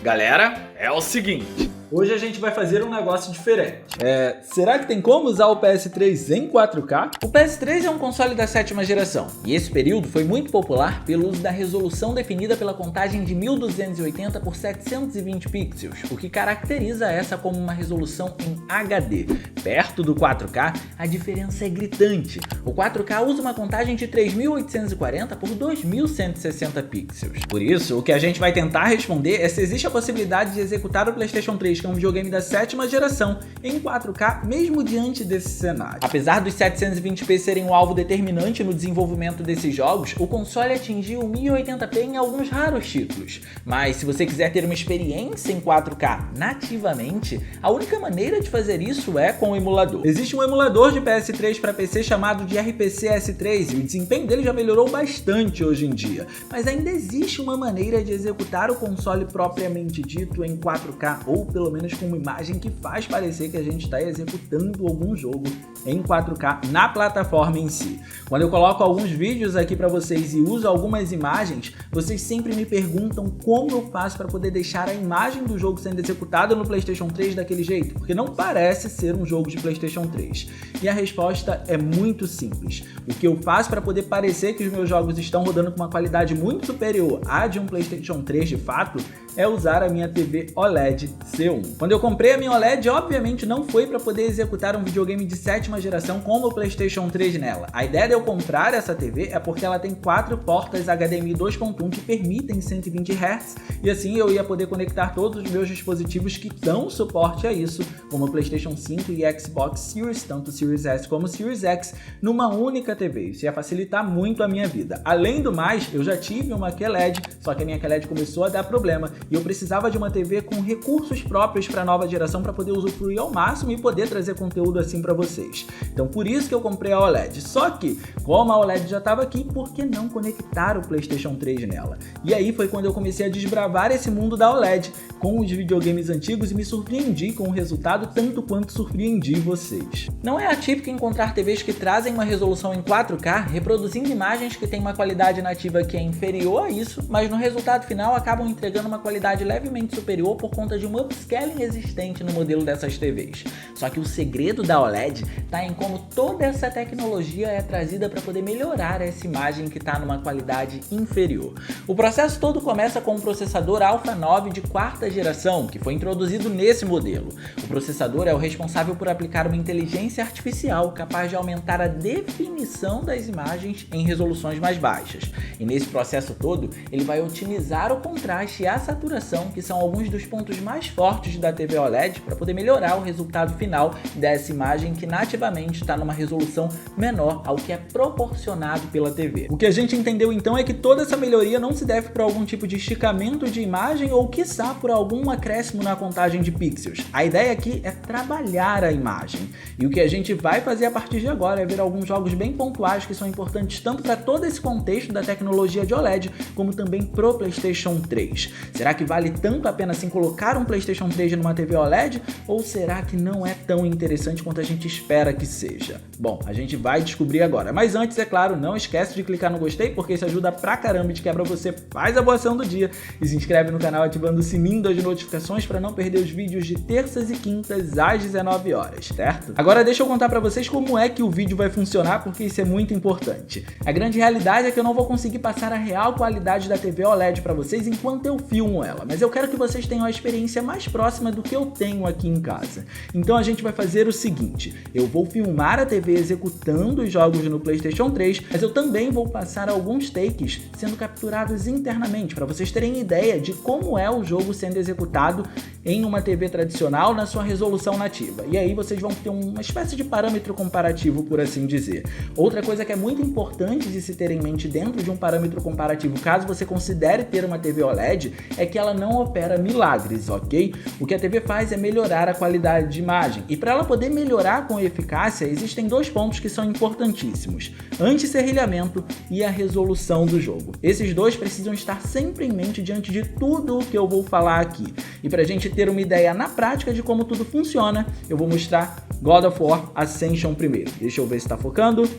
Galera, é o seguinte, hoje a gente vai fazer um negócio diferente. Será que tem como usar o PS3 em 4K? O PS3 é um console da 7ª geração, e esse período foi muito popular pelo uso da resolução definida pela contagem de 1280 por 720 pixels, o que caracteriza essa como uma resolução em HD. Perto do 4K, a diferença é gritante. O 4K usa uma contagem de 3840 por 2160 pixels. Por isso, o que a gente vai tentar responder é se existe a possibilidade de executar o PlayStation 3, que é um videogame da 7ª geração, em 4K, mesmo diante desse cenário. Apesar dos 720p serem um alvo determinante no desenvolvimento desses jogos, o console atingiu 1080p em alguns raros títulos. Mas se você quiser ter uma experiência em 4K nativamente, a única maneira de fazer isso é com o emulador. Existe um emulador de PS3 para PC chamado de RPC S3 e o desempenho dele já melhorou bastante hoje em dia, mas ainda existe uma maneira de executar o console propriamente dito em 4K, ou pelo menos com uma imagem que faz parecer que a gente está executando algum jogo em 4K na plataforma em si. Quando eu coloco alguns vídeos aqui para vocês e uso algumas imagens, vocês sempre me perguntam como eu faço para poder deixar a imagem do jogo sendo executado no PlayStation 3 daquele jeito, porque não parece ser um jogo de PlayStation 3. E a resposta é muito simples. O que eu faço para poder parecer que os meus jogos estão rodando com uma qualidade muito superior à de um PlayStation 3 de fato, é usar a minha TV OLED C1. Quando eu comprei a minha OLED, obviamente não foi para poder executar um videogame de 7ª geração como o PlayStation 3 nela. A ideia de eu comprar essa TV é porque ela tem 4 portas HDMI 2.1 que permitem 120 Hz, e assim eu ia poder conectar todos os meus dispositivos que dão suporte a isso, como o PlayStation 5 e Xbox Series, tanto Series S como Series X, numa única TV. Isso ia facilitar muito a minha vida. Além do mais, eu já tive uma QLED, só que a minha QLED começou a dar problema, e eu precisava de uma TV com recursos próprios para a nova geração para poder usufruir ao máximo e poder trazer conteúdo assim para vocês. Então por isso que eu comprei a OLED. Só que, como a OLED já estava aqui, por que não conectar o PlayStation 3 nela? E aí foi quando eu comecei a desbravar esse mundo da OLED com os videogames antigos e me surpreendi com o resultado tanto quanto surpreendi vocês. Não é atípico encontrar TVs que trazem uma resolução em 4K, reproduzindo imagens que têm uma qualidade nativa que é inferior a isso, mas no resultado final acabam entregando uma qualidade levemente superior por conta de um upscaling existente no modelo dessas TVs. Só que o segredo da OLED está em como toda essa tecnologia é trazida para poder melhorar essa imagem que está numa qualidade inferior. O processo todo começa com um processador Alpha 9 de 4ª geração, que foi introduzido nesse modelo. O processador é o responsável por aplicar uma inteligência artificial capaz de aumentar a definição das imagens em resoluções mais baixas. E nesse processo todo, ele vai otimizar o contraste e a saturação, que são alguns dos pontos mais fortes da TV OLED, para poder melhorar o resultado final dessa imagem que nativamente está numa resolução menor ao que é proporcionado pela TV. O que a gente entendeu então é que toda essa melhoria não se deve por algum tipo de esticamento de imagem ou quiçá por algum acréscimo na contagem de pixels. A ideia aqui é trabalhar a imagem. E o que a gente vai fazer a partir de agora é ver alguns jogos bem pontuais que são importantes tanto para todo esse contexto da tecnologia de OLED, como também pro PlayStation 3. Será que vale tanto a pena assim colocar um PlayStation 3 numa TV OLED? Ou será que não é tão interessante quanto a gente espera que seja? Bom, a gente vai descobrir agora. Mas antes, é claro, não esquece de clicar no gostei, porque isso ajuda pra caramba e de quebra você faz a boa ação do dia. E se inscreve no canal ativando o sininho das notificações para não perder os vídeos de terças e quintas às 19 horas, certo? Agora deixa eu contar pra vocês como é que o vídeo vai funcionar, porque isso é muito importante. A grande realidade é que eu não vou conseguir passar a real qualidade da TV OLED pra vocês enquanto eu filmo ela, mas eu quero que vocês tenham a experiência mais próxima do que eu tenho aqui em casa. Então a gente vai fazer o seguinte, eu vou filmar a TV executando os jogos no PlayStation 3, mas eu também vou passar alguns takes sendo capturados internamente, para vocês terem ideia de como é o jogo sendo executado em uma TV tradicional na sua resolução nativa. E aí vocês vão ter uma espécie de parâmetro comparativo, por assim dizer. Outra coisa que é muito importante de se ter em mente dentro de um parâmetro comparativo, caso você considere ter uma TV OLED, é que ela não opera milagres, ok? O que a TV faz é melhorar a qualidade de imagem. E para ela poder melhorar com eficácia, existem dois pontos que são importantíssimos: anti-serrilhamento e a resolução do jogo. Esses dois precisam estar sempre em mente diante de tudo o que eu vou falar aqui. E para a gente ter uma ideia na prática de como tudo funciona, eu vou mostrar God of War Ascension primeiro. Deixa eu ver se está focando.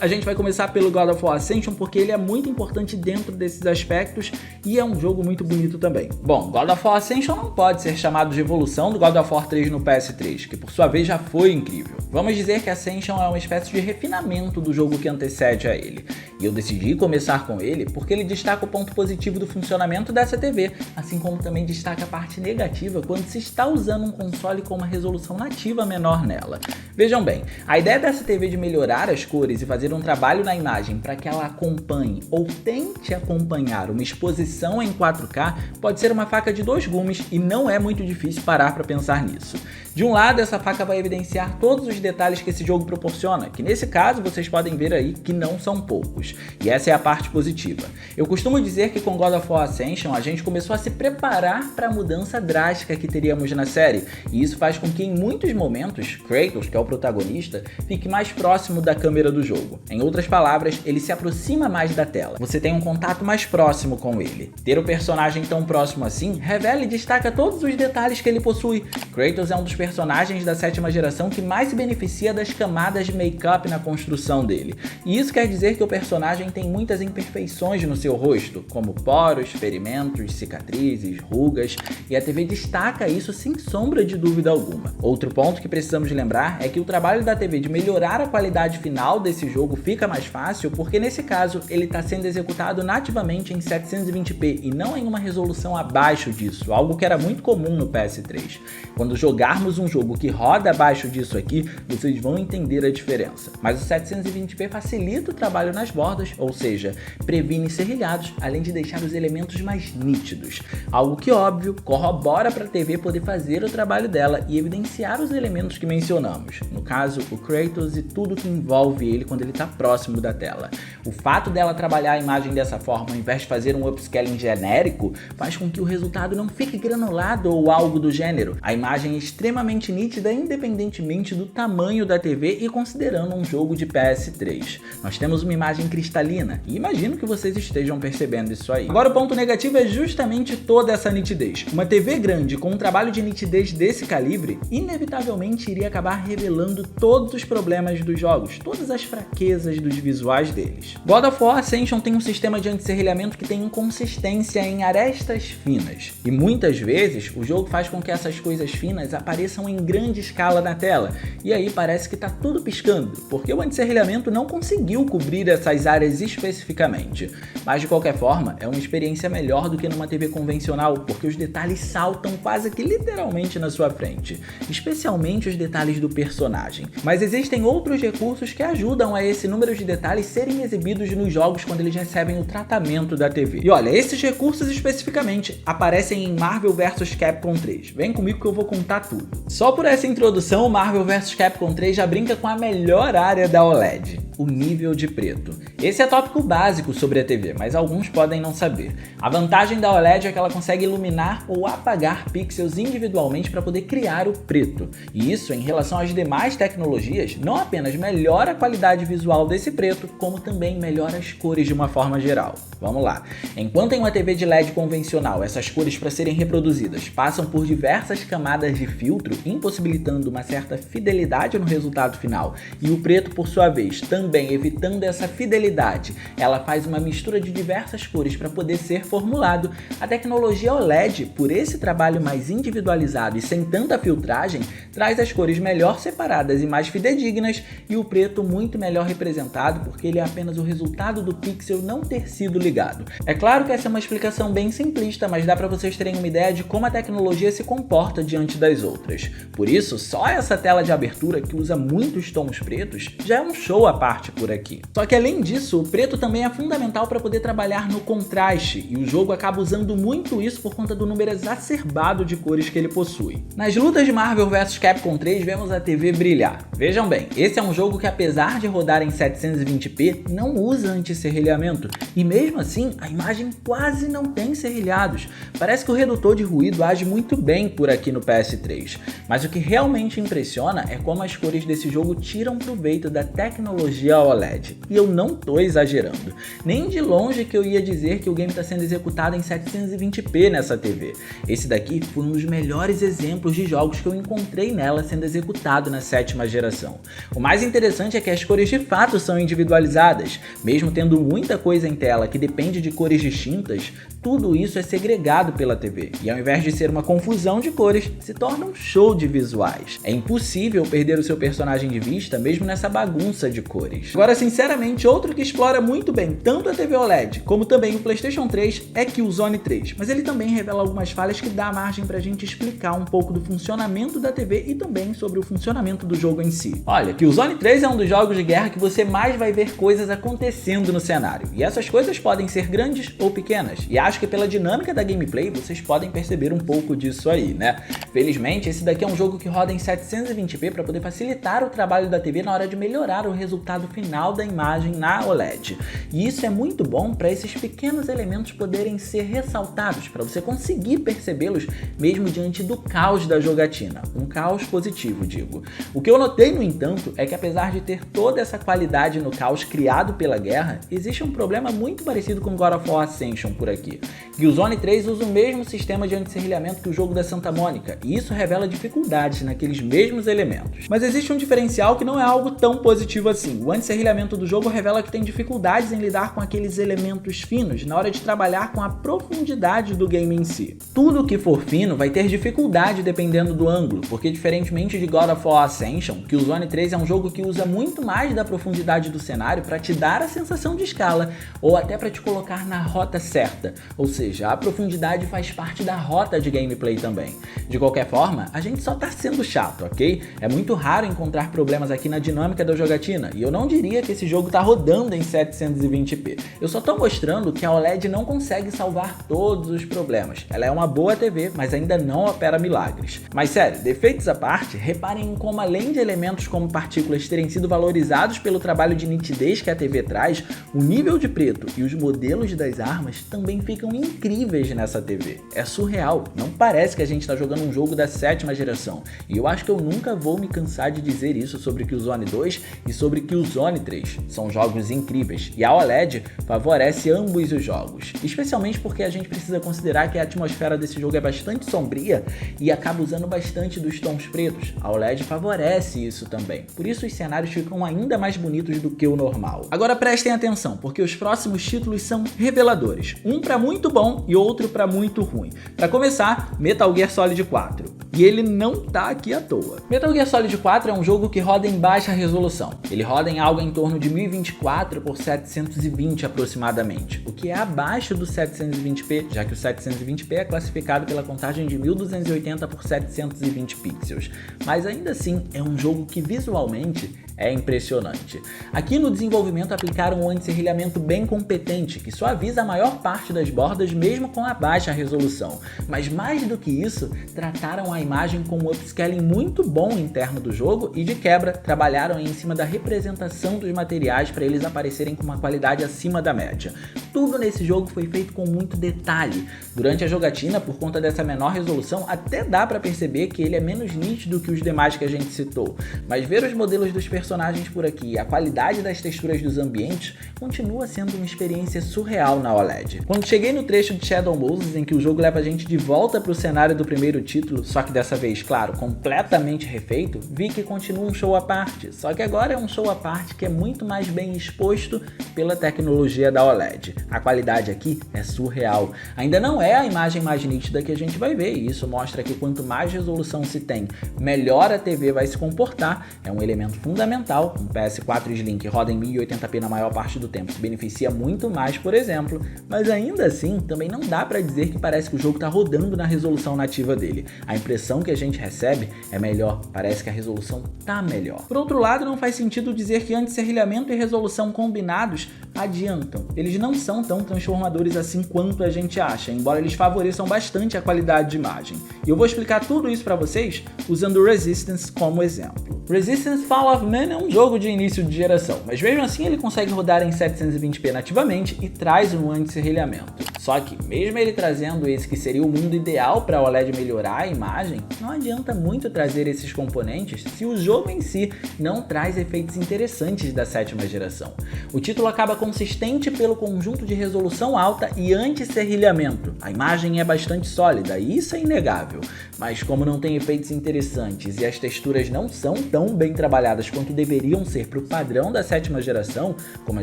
A gente vai começar pelo God of War Ascension porque ele é muito importante dentro desses aspectos e é um jogo muito bonito também. Bom, God of War Ascension não pode ser chamado de evolução do God of War 3 no PS3, que por sua vez já foi incrível. Vamos dizer que Ascension é uma espécie de refinamento do jogo que antecede a ele. E eu decidi começar com ele porque ele destaca o ponto positivo do funcionamento dessa TV, assim como também destaca a parte negativa quando se está usando um console com uma resolução nativa menor nela. Vejam bem, a ideia dessa TV de melhorar as cores e fazer um trabalho na imagem para que ela acompanhe ou tente acompanhar uma exposição em 4K pode ser uma faca de dois gumes e não é muito difícil parar para pensar nisso. De um lado, essa faca vai evidenciar todos os detalhes que esse jogo proporciona, que nesse caso vocês podem ver aí que não são poucos, e essa é a parte positiva. Eu costumo dizer que com God of War Ascension a gente começou a se preparar para a mudança drástica que teríamos na série, e isso faz com que em muitos momentos, Kratos, que é o protagonista, fique mais próximo da câmera do jogo. Em outras palavras, ele se aproxima mais da tela, você tem um contato mais próximo com ele. Ter o personagem tão próximo assim revela e destaca todos os detalhes que ele possui. Kratos é um dos personagens da 7ª geração que mais se beneficia das camadas de make-up na construção dele. E isso quer dizer que o personagem tem muitas imperfeições no seu rosto, como poros, ferimentos, cicatrizes, rugas, e a TV destaca isso sem sombra de dúvida alguma. Outro ponto que precisamos lembrar é que o trabalho da TV de melhorar a qualidade final desse jogo fica mais fácil porque nesse caso ele está sendo executado nativamente em 720p e não em uma resolução abaixo disso, algo que era muito comum no PS3. Quando jogarmos um jogo que roda abaixo disso aqui, vocês vão entender a diferença. Mas o 720p facilita o trabalho nas bordas, ou seja, previne serrilhados, além de deixar os elementos mais nítidos. Algo que, óbvio, corrobora para a TV poder fazer o trabalho dela e evidenciar os elementos que mencionamos. No caso, o Kratos e tudo que envolve ele quando ele está próximo da tela. O fato dela trabalhar a imagem dessa forma, ao invés de fazer um upscaling genérico, faz com que o resultado não fique granulado ou algo do gênero. A imagem é extremamente nítida independentemente do tamanho da TV e considerando um jogo de PS3. Nós temos uma imagem cristalina e imagino que vocês estejam percebendo isso aí. Agora o ponto negativo é justamente toda essa nitidez. Uma TV grande com um trabalho de nitidez desse calibre inevitavelmente iria acabar revelando todos os problemas dos jogos, todas as fraquezas dos visuais deles. God of War Ascension tem um sistema de anti-serrilhamento que tem inconsistência em arestas finas e muitas vezes o jogo faz com que essas coisas finas apareçam em grande escala na tela, e aí parece que tá tudo piscando, porque o anti-serrilhamento não conseguiu cobrir essas áreas especificamente. Mas de qualquer forma, é uma experiência melhor do que numa TV convencional, porque os detalhes saltam quase que literalmente na sua frente, especialmente os detalhes do personagem. Mas existem outros recursos que ajudam a esse número de detalhes serem exibidos nos jogos quando eles recebem o tratamento da TV. E olha, esses recursos especificamente aparecem em Marvel vs Capcom 3. Vem comigo que eu vou contar tudo. Só por essa introdução, o Marvel vs Capcom 3 já brinca com a melhor área da OLED, o nível de preto. Esse é tópico básico sobre a TV, mas alguns podem não saber. A vantagem da OLED é que ela consegue iluminar ou apagar pixels individualmente para poder criar o preto. E isso, em relação às demais tecnologias, não apenas melhora a qualidade visual desse preto, como também melhora as cores de uma forma geral. Vamos lá. Enquanto em uma TV de LED convencional, essas cores para serem reproduzidas passam por diversas camadas de filtro, impossibilitando uma certa fidelidade no resultado final, e o preto, por sua vez, também evitando essa fidelidade, ela faz uma mistura de diversas cores para poder ser formulado. A tecnologia OLED, por esse trabalho mais individualizado e sem tanta filtragem, traz as cores melhor separadas e mais fidedignas, e o preto muito melhor representado, porque ele é apenas o resultado do pixel não ter sido ligado. É claro que essa é uma explicação bem simplista, mas dá para vocês terem uma ideia de como a tecnologia se comporta diante das outras. Por isso, só essa tela de abertura, que usa muitos tons pretos, já é um show à parte por aqui. Só que além disso, o preto também é fundamental para poder trabalhar no contraste, e o jogo acaba usando muito isso por conta do número exacerbado de cores que ele possui. Nas lutas de Marvel vs Capcom 3, vemos a TV brilhar. Vejam bem, esse é um jogo que, apesar de rodar em 720p, não usa anti-serrilhamento, e mesmo assim, a imagem quase não tem serrilhados. Parece que o redutor de ruído age muito bem por aqui no PS3, mas o que realmente impressiona é como as cores desse jogo tiram proveito da tecnologia tecnologia OLED. E eu não tô exagerando. Nem de longe que eu ia dizer que o game está sendo executado em 720p nessa TV. Esse daqui foi um dos melhores exemplos de jogos que eu encontrei nela sendo executado na 7ª geração. O mais interessante é que as cores de fato são individualizadas. Mesmo tendo muita coisa em tela que depende de cores distintas, tudo isso é segregado pela TV. E ao invés de ser uma confusão de cores, se torna um show de visuais. É impossível perder o seu personagem de vista mesmo nessa bagunça de cores. Agora, sinceramente, outro que explora muito bem tanto a TV OLED como também o PlayStation 3 é Killzone 3, mas ele também revela algumas falhas que dá margem pra gente explicar um pouco do funcionamento da TV e também sobre o funcionamento do jogo em si. Olha, Killzone 3 é um dos jogos de guerra que você mais vai ver coisas acontecendo no cenário, e essas coisas podem ser grandes ou pequenas, e acho que pela dinâmica da gameplay vocês podem perceber um pouco disso aí, né? Felizmente, esse daqui é um jogo que roda em 720p para poder facilitar o trabalho da TV na hora de melhorar o resultado final da imagem na OLED. E isso é muito bom para esses pequenos elementos poderem ser ressaltados, para você conseguir percebê-los mesmo diante do caos da jogatina. Um caos positivo, digo. O que eu notei, no entanto, é que apesar de ter toda essa qualidade no caos criado pela guerra, existe um problema muito parecido com God of War Ascension por aqui. Killzone 3 usa o mesmo sistema de anti-serrilhamento que o jogo da Santa Mônica, e isso revela dificuldades naqueles mesmos elementos. Mas existe um diferencial que não é algo tão positivo assim. O anti-serrilhamento do jogo revela que tem dificuldades em lidar com aqueles elementos finos na hora de trabalhar com a profundidade do game em si. Tudo que for fino vai ter dificuldade dependendo do ângulo, porque diferentemente de God of War Ascension, Killzone 3 é um jogo que usa muito mais da profundidade do cenário para te dar a sensação de escala, ou até para te colocar na rota certa, ou seja, a profundidade faz parte da rota de gameplay também. De qualquer forma, a gente só tá sendo chato, ok? É muito raro encontrar problemas aqui na dinâmica da jogatina, e eu não diria que esse jogo tá rodando em 720p. Eu só tô mostrando que a OLED não consegue salvar todos os problemas. Ela é uma boa TV, mas ainda não opera milagres. Mas sério, defeitos à parte, reparem como além de elementos como partículas terem sido valorizados pelo trabalho de nitidez que a TV traz, o nível de preto e os modelos das armas também ficam incríveis nessa TV. É surreal, não parece que a gente tá jogando um jogo da 7ª geração. E eu acho que eu nunca vou me cansar de dizer isso sobre Killzone 2 e sobre Killzone 3. São jogos incríveis, e a OLED favorece ambos os jogos, especialmente porque a gente precisa considerar que a atmosfera desse jogo é bastante sombria e acaba usando bastante dos tons pretos. A OLED favorece isso também, por isso os cenários ficam ainda mais bonitos do que o normal. Agora prestem atenção, porque os próximos títulos são reveladores, um para muito bom e outro para muito ruim. Para começar, Metal Gear Solid 4, e ele não tá aqui à toa. Metal Gear Solid 4 é um jogo que roda em baixa resolução, ele roda em algo em torno de 1024 por 720 aproximadamente, o que é abaixo do 720p, já que o 720p é classificado pela contagem de 1280 por 720 pixels, mas ainda assim é um jogo que visualmente é impressionante. Aqui no desenvolvimento aplicaram um anti-serrilhamento bem competente, que suaviza a maior parte das bordas mesmo com a baixa resolução, mas mais do que isso, trataram a imagem com um upscaling muito bom interno do jogo e de quebra, trabalharam em cima da representação dos materiais para eles aparecerem com uma qualidade acima da média. Tudo nesse jogo foi feito com muito detalhe. Durante a jogatina, por conta dessa menor resolução, até dá para perceber que ele é menos nítido que os demais que a gente citou, mas ver os modelos dos personagens por aqui e a qualidade das texturas dos ambientes continua sendo uma experiência surreal na OLED. Quando cheguei no trecho de Shadow Moses, em que o jogo leva a gente de volta para o cenário do primeiro título, só que dessa vez, claro, completamente refeito, vi que continua um show à parte, só que agora é um show à parte que é muito mais bem exposto pela tecnologia da OLED. A qualidade aqui é surreal. Ainda não é a imagem mais nítida que a gente vai ver, e isso mostra que quanto mais resolução se tem, melhor a TV vai se comportar. É um elemento fundamental. Um PS4 Slim que roda em 1080p na maior parte do tempo se beneficia muito mais, por exemplo, mas ainda assim também não dá para dizer que parece que o jogo está rodando na resolução nativa dele. A impressão que a gente recebe é melhor, parece que a resolução tá melhor. Por outro lado, não faz sentido dizer que anti-serrilhamento e resolução combinados adiantam. Eles não são tão transformadores assim quanto a gente acha, embora eles favoreçam bastante a qualidade de imagem. E eu vou explicar tudo isso para vocês usando Resistance como exemplo. Resistance Fall of Man é um jogo de início de geração, mas mesmo assim ele consegue rodar em 720p nativamente e traz um anti-serrilhamento. Só que, mesmo ele trazendo esse que seria o mundo ideal para a OLED melhorar a imagem, imagem, não adianta muito trazer esses componentes se o jogo em si não traz efeitos interessantes da 7ª geração. O título acaba consistente pelo conjunto de resolução alta e anti-serrilhamento. A imagem é bastante sólida e isso é inegável, mas como não tem efeitos interessantes e as texturas não são tão bem trabalhadas quanto deveriam ser para o padrão da 7ª geração, como a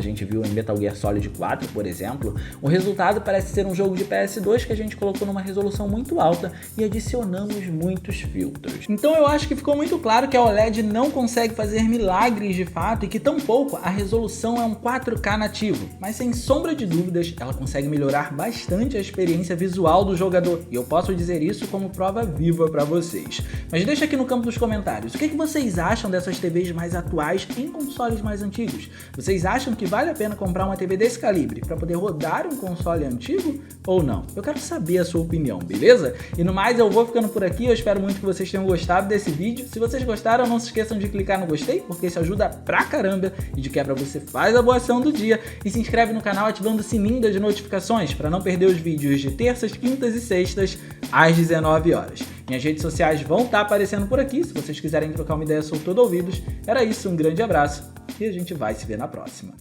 gente viu em Metal Gear Solid 4, por exemplo, o resultado parece ser um jogo de PS2 que a gente colocou numa resolução muito alta e adicionamos muitos filtros. Então eu acho que ficou muito claro que a OLED não consegue fazer milagres de fato e que tampouco a resolução é um 4K nativo, mas sem sombra de dúvidas ela consegue melhorar bastante a experiência visual do jogador e eu posso dizer isso como prova viva para vocês. Mas deixa aqui no campo dos comentários, o que vocês acham dessas TVs mais atuais em consoles mais antigos? Vocês acham que vale a pena comprar uma TV desse calibre para poder rodar um console antigo ou não? Eu quero saber a sua opinião, beleza? E no mais eu vou ficando por aqui, eu espero muito que vocês tenham gostado desse vídeo. Se vocês gostaram, não se esqueçam de clicar no gostei, porque isso ajuda pra caramba e de quebra você faz a boa ação do dia e se inscreve no canal ativando o sininho das notificações para não perder os vídeos de terças, quintas e sextas às 19 horas. Minhas redes sociais vão estar aparecendo por aqui, se vocês quiserem trocar uma ideia, sou todo ouvidos. Era isso, um grande abraço e a gente vai se ver na próxima.